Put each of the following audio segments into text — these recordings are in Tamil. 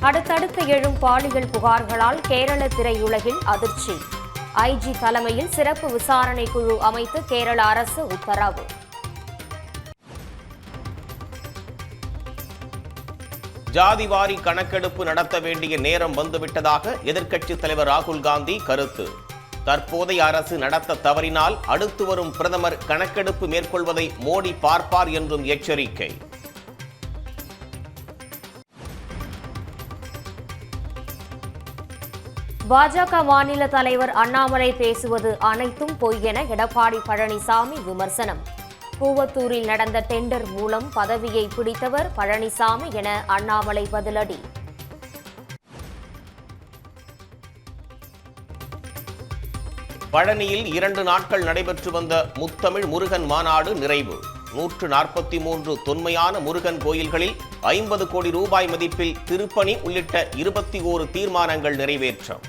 அடுத்தடுத்து எழும் பாலியல் புகார்களால் கேரள திரையுலகில் அதிர்ச்சி. ஐஜி தலைமையில் சிறப்பு விசாரணை குழு அமைத்து கேரள அரசு உத்தரவு. ஜாதிவாரி கணக்கெடுப்பு நடத்த வேண்டிய நேரம் வந்துவிட்டதாக எதிர்க்கட்சித் தலைவர் ராகுல் காந்தி கருத்து. தற்போதைய அரசு நடத்த தவறினால் அடுத்து வரும் பிரதமர் கணக்கெடுப்பு மேற்கொள்வதை மோடி பார்ப்பார் என்றும் எச்சரிக்கை. பாஜக மாநில தலைவர் அண்ணாமலை பேசுவது அனைத்தும் பொய் என எடப்பாடி பழனிசாமி விமர்சனம். கூவத்தூரில் நடந்த டெண்டர் மூலம் பதவியை பிடித்தவர் பழனிசாமி என அண்ணாமலை பதிலடி. பழனியில் 2 நாட்கள் நடைபெற்று வந்த முத்தமிழ் முருகன் மாநாடு நிறைவு. 143 தொன்மையான முருகன் கோயில்களில் 50 கோடி ரூபாய் மதிப்பில் திருப்பணி உள்ளிட்ட 21 தீர்மானங்கள் நிறைவேற்றம்.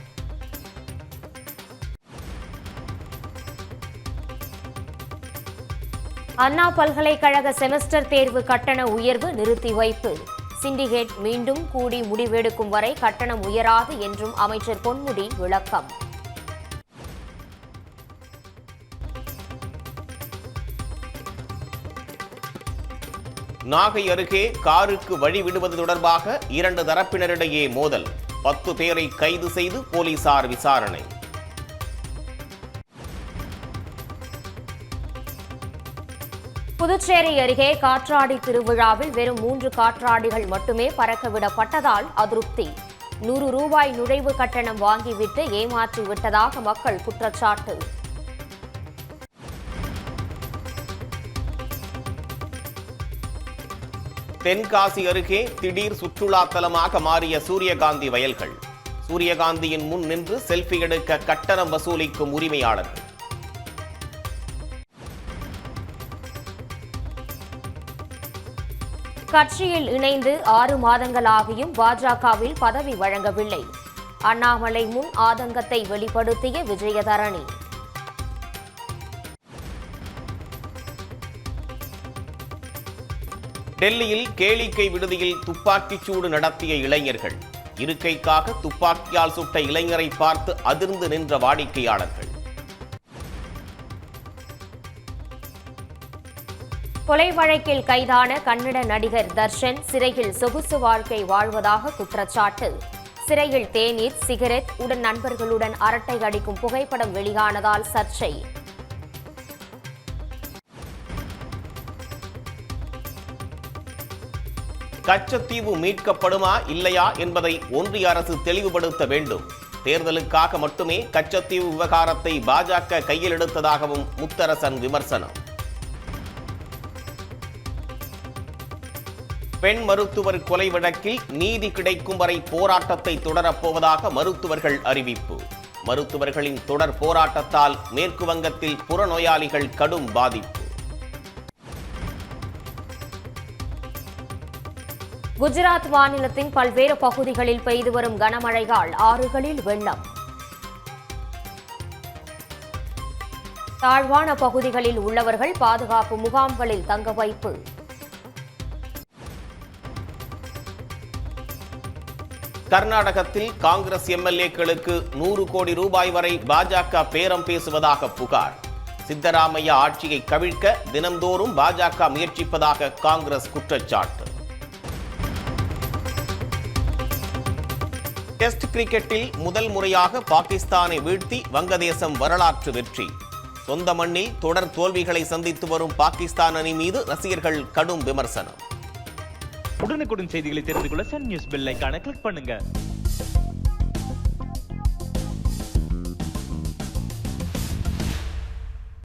அண்ணா பல்கலைக்கழக செமஸ்டர் தேர்வு கட்டண உயர்வு நிறுத்தி வைப்பு. சிண்டிகேட் மீண்டும் கூடி முடிவெடுக்கும் வரை கட்டணம் உயராது என்றும் அமைச்சர் பொன்முடி விளக்கம். நாகை அருகே காருக்கு வழி விடுவது தொடர்பாக 2 தரப்பினரிடையே மோதல். 10 பேரை கைது செய்து போலீசார் விசாரணை. புதுச்சேரி அருகே காற்றாடி திருவிழாவில் வெறும் 3 காற்றாடிகள் மட்டுமே பறக்கவிடப்பட்டதால் அதிருப்தி. 100 ரூபாய் நுழைவு கட்டணம் வாங்கிவிட்டு ஏமாற்றி விட்டதாக மக்கள் குற்றச்சாட்டு. தென்காசி அருகே திடீர் சுற்றுலா தலமாக மாறிய சூரியகாந்தி வயல்கள். சூரியகாந்தியின் முன் நின்று செல்ஃபி எடுக்க கட்டணம் வசூலிக்கும் உரிமையாளர்கள். கட்சியில் இணைந்து 6 மாதங்களாகியும் பாஜகவில் பதவி வழங்கவில்லை. அண்ணாமலை முன் ஆதங்கத்தை வெளிப்படுத்திய விஜயதரணி. டெல்லியில் கேளிக்கை விடுதியில் துப்பாக்கிச் சூடு நடத்திய இளைஞர்கள். இருக்கைக்காக துப்பாக்கியால் சுட்ட இளைஞரை பார்த்து அதிர்ந்து நின்ற வாடிக்கையாளர்கள். கொலை வழக்கில் கைதான கன்னட நடிகர் தர்ஷன் சிறையில் சொகுசு வாழ்க்கை வாழ்வதாக குற்றச்சாட்டு. சிறையில் தேநீர், சிகரெட் உடன் நண்பர்களுடன் அரட்டை அடிக்கும் புகைப்படம் வெளியானதால் சர்ச்சை. கச்சத்தீவு மீட்கப்படுமா இல்லையா என்பதை ஒன்றிய அரசு தெளிவுபடுத்த வேண்டும். தேர்தலுக்காக மட்டுமே கச்சத்தீவு விவகாரத்தை பாஜக கையில் எடுத்ததாகவும் முத்தரசன் விமர்சனம். பெண் மருத்துவர் கொலை வழக்கில் நீதி கிடைக்கும் வரை போராட்டத்தை தொடரப்போவதாக மருத்துவர்கள் அறிவிப்பு. மருத்துவர்களின் தொடர் போராட்டத்தால் மேற்கு வங்கத்தில் புறநோயாளிகள் கடும் பாதிப்பு. குஜராத் மாநிலத்தின் பல்வேறு பகுதிகளில் பெய்து வரும் கனமழையால் ஆறுகளில் வெள்ளம். தாழ்வான பகுதிகளில் உள்ளவர்கள் பாதுகாப்பு முகாம்களில் தங்க வைப்பு. கர்நாடகத்தில் காங்கிரஸ் எம்எல்ஏக்களுக்கு 100 கோடி ரூபாய் வரை பாஜக பேரம் பேசுவதாக புகார். சித்தராமையா ஆட்சியை கவிழ்க்க தினந்தோறும் பாஜக முயற்சிப்பதாக காங்கிரஸ் குற்றச்சாட்டு. டெஸ்ட் கிரிக்கெட்டில் முதல் முறையாக பாகிஸ்தானை வீழ்த்தி வங்கதேசம் வரலாற்று வெற்றி. சொந்த மண்ணில் தொடர் தோல்விகளை சந்தித்து வரும் பாகிஸ்தான் அணி மீது ரசிகர்கள் கடும் விமர்சனம். உடனுக்குடன் செய்திகளை தெரிந்து கொள்ள சன் நியூஸ் பெல் ஐகானை கிளிக் பண்ணுங்க.